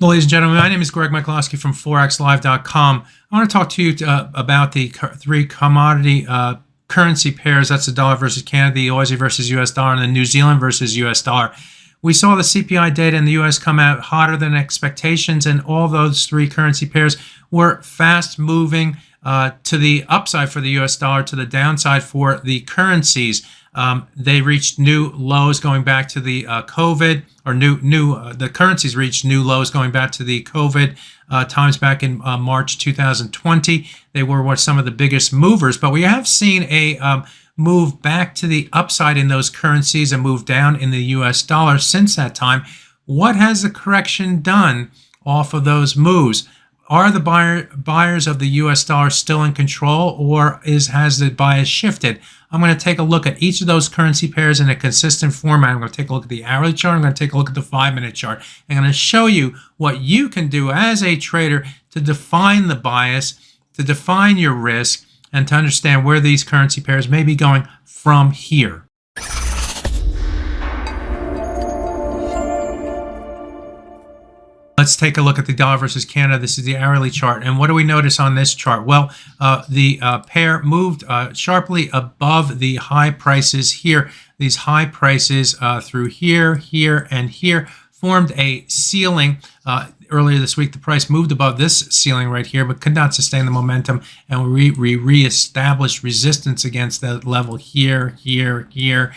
Ladies and gentlemen, my name is Greg Michalowski from ForexLive.com. I want to talk to you about the three commodity currency pairs. That's the dollar versus Canada, the Aussie versus US dollar, and the New Zealand versus US dollar. We saw the CPI data in the US come out hotter than expectations, and all those three currency pairs were fast moving to the upside for the US dollar, to the downside for the currencies. They reached new lows going back to the COVID, or the currencies reached new lows going back to the COVID times back in March 2020. They were some of the biggest movers, but we have seen a move back to the upside in those currencies and move down in the US dollar since that time. What has the correction done off of those moves? Are the buyers of the US dollar still in control, or has the bias shifted? I'm going to take a look at each of those currency pairs in a consistent format. I'm going to take a look at the hourly chart. I'm going to take a look at the 5-minute chart. I'm going to show you what you can do as a trader to define the bias, to define your risk, and to understand where these currency pairs may be going from here. Let's take a look at the dollar versus Canada. This is the hourly chart. And what do we notice on this chart? Well, the pair moved sharply above the high prices here. These high prices through here, here, and here formed a ceiling. Earlier this week, the price moved above this ceiling right here, but could not sustain the momentum. And we reestablished resistance against that level here, here, here.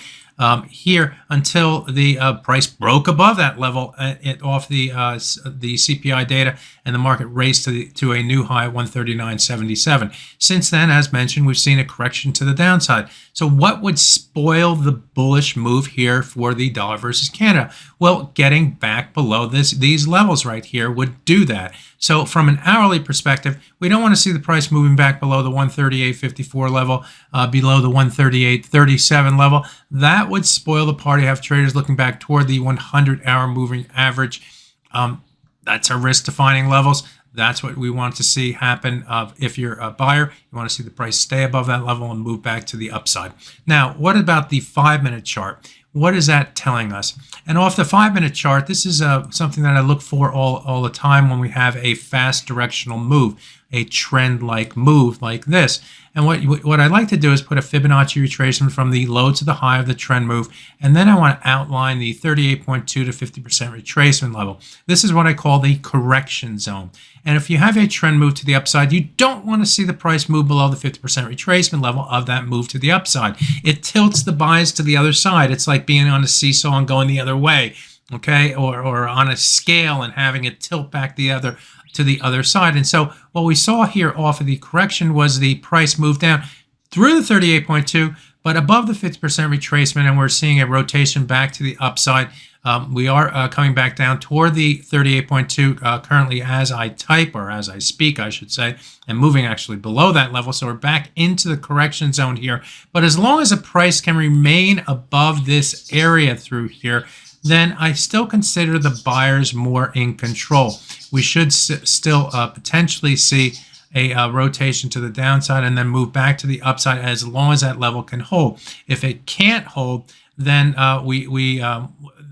Here until the price broke above that level off the CPI data, and the market raced to a new high of 139.77. Since then, as mentioned, we've seen a correction to the downside. So what would spoil the bullish move here for the dollar versus Canada? Well, getting back below these levels right here would do that. So from an hourly perspective, we don't want to see the price moving back below the 138.54 level, below the 138.37 level. That would spoil the party. Have traders looking back toward the 100-hour moving average. That's our risk defining levels. That's what we want to see happen. If you're a buyer, you want to see the price stay above that level and move back to the upside. Now, what about the 5-minute chart? What is that telling us? And off the 5-minute chart, this is something that I look for all the time when we have a fast directional move, a trend-like move like this. And what I like to do is put a Fibonacci retracement from the low to the high of the trend move, and then I want to outline the 38.2 to 50% retracement level. This is what I call the correction zone. And if you have a trend move to the upside, you don't want to see the price move below the 50% retracement level of that move to the upside. It tilts the bias to the other side. It's like being on a seesaw and going the other way, okay, or on a scale and having it tilt back to the other side. And so what we saw here off of the correction was the price move down through the 38.2, but above the 50% retracement, and we're seeing a rotation back to the upside. We are coming back down toward the 38.2 currently as I type, or as I speak, I should say, and moving actually below that level. So we're back into the correction zone here. But as long as the price can remain above this area through here, then I still consider the buyers more in control. We should still potentially see a rotation to the downside and then move back to the upside as long as that level can hold. If it can't hold, then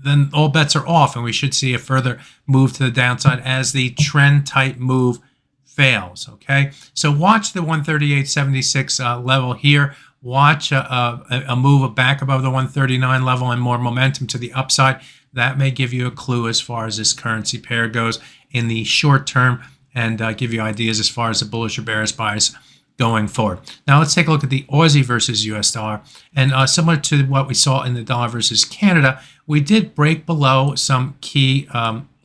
then all bets are off, and we should see a further move to the downside as the trend type move fails. Okay, so watch the 138.76 level here. Watch a move back above the 139 level and more momentum to the upside. That may give you a clue as far as this currency pair goes in the short term, and give you ideas as far as the bullish or bearish bias going forward. Now let's take a look at the Aussie versus US dollar. And similar to what we saw in the dollar versus Canada, we did break below some key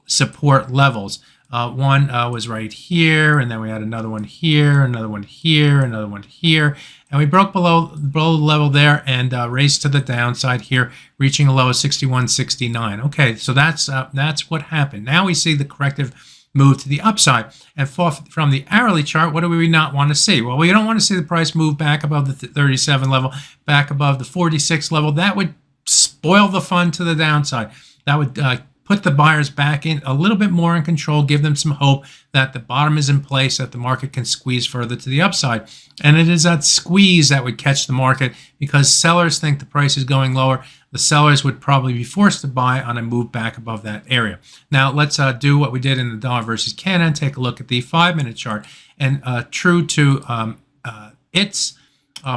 support levels. One was right here, and then we had another one here, another one here, another one here, and we broke below the level there and raced to the downside here, reaching a low of 61.69. Okay, so that's what happened. Now we see the corrective move to the upside. And from the hourly chart, what do we not want to see? Well, we don't want to see the price move back above the 37 level, back above the 46 level. That would spoil the fun to the downside. That would put the buyers back in a little bit more in control, give them some hope that the bottom is in place, that the market can squeeze further to the upside. And it is that squeeze that would catch the market, because sellers think the price is going lower. The sellers would probably be forced to buy on a move back above that area. Now, let's do what we did in the dollar versus Canada and take a look at the 5-minute chart. And true to its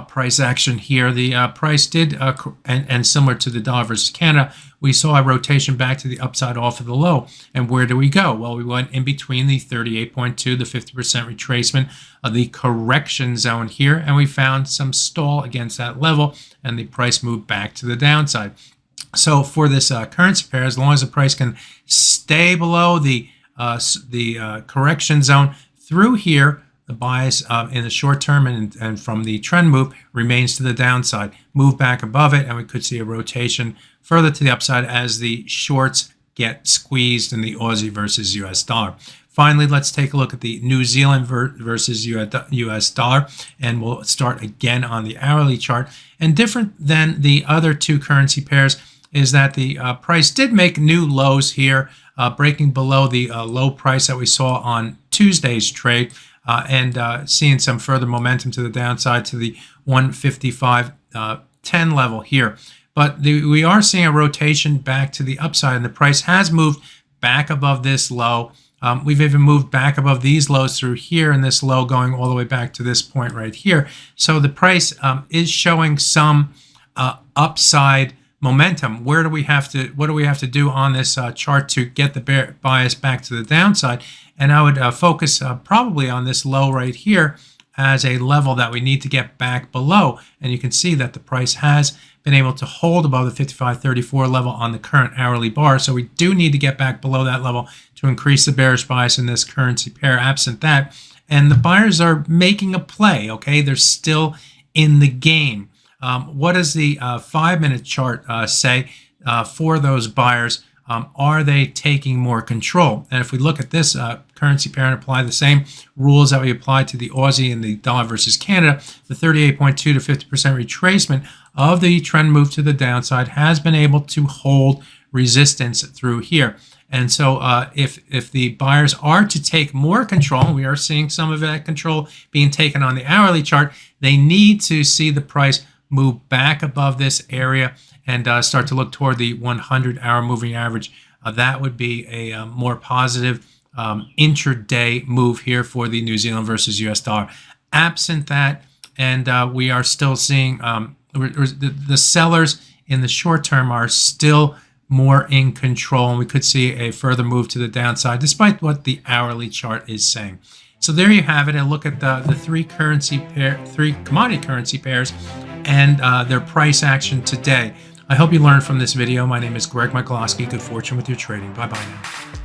price action here, the price did, and similar to the dollar versus Canada, we saw a rotation back to the upside off of the low. And where do we go? Well, we went in between the 38.2, the 50% retracement of the correction zone here, and we found some stall against that level, and the price moved back to the downside. So for this currency pair, as long as the price can stay below the correction zone through here, the bias in the short term and from the trend move remains to the downside. Move back above it, and we could see a rotation further to the upside as the shorts get squeezed in the Aussie versus US dollar. Finally, let's take a look at the New Zealand versus US dollar, and we'll start again on the hourly chart. And different than the other two currency pairs is that the price did make new lows here, breaking below the low price that we saw on Tuesday's trade. And seeing some further momentum to the downside to the 155.10 level here. But we are seeing a rotation back to the upside, and the price has moved back above this low. We've even moved back above these lows through here, and this low going all the way back to this point right here. So the price is showing some upside momentum. What do we have to do on this chart to get the bias back to the downside? And I would focus probably on this low right here as a level that we need to get back below. And you can see that the price has been able to hold above the 55.34 level on the current hourly bar. So we do need to get back below that level to increase the bearish bias in this currency pair. Absent that, and the buyers are making a play, okay? They're still in the game. What does the 5-minute chart say for those buyers? Are they taking more control? And if we look at this currency pair and apply the same rules that we applied to the Aussie and the dollar versus Canada, the 38.2 to 50% retracement of the trend move to the downside has been able to hold resistance through here. And so if the buyers are to take more control, we are seeing some of that control being taken on the hourly chart, they need to see the price move back above this area and start to look toward the 100-hour moving average. That would be a more positive intraday move here for the New Zealand versus US dollar. Absent that, and we are still seeing the sellers in the short term are still more in control, and we could see a further move to the downside despite what the hourly chart is saying. So there you have it. A look at the three commodity currency pairs and their price action today. I hope you learned from this video. My name is Greg Michalowski. Good fortune with your trading. Bye-bye now.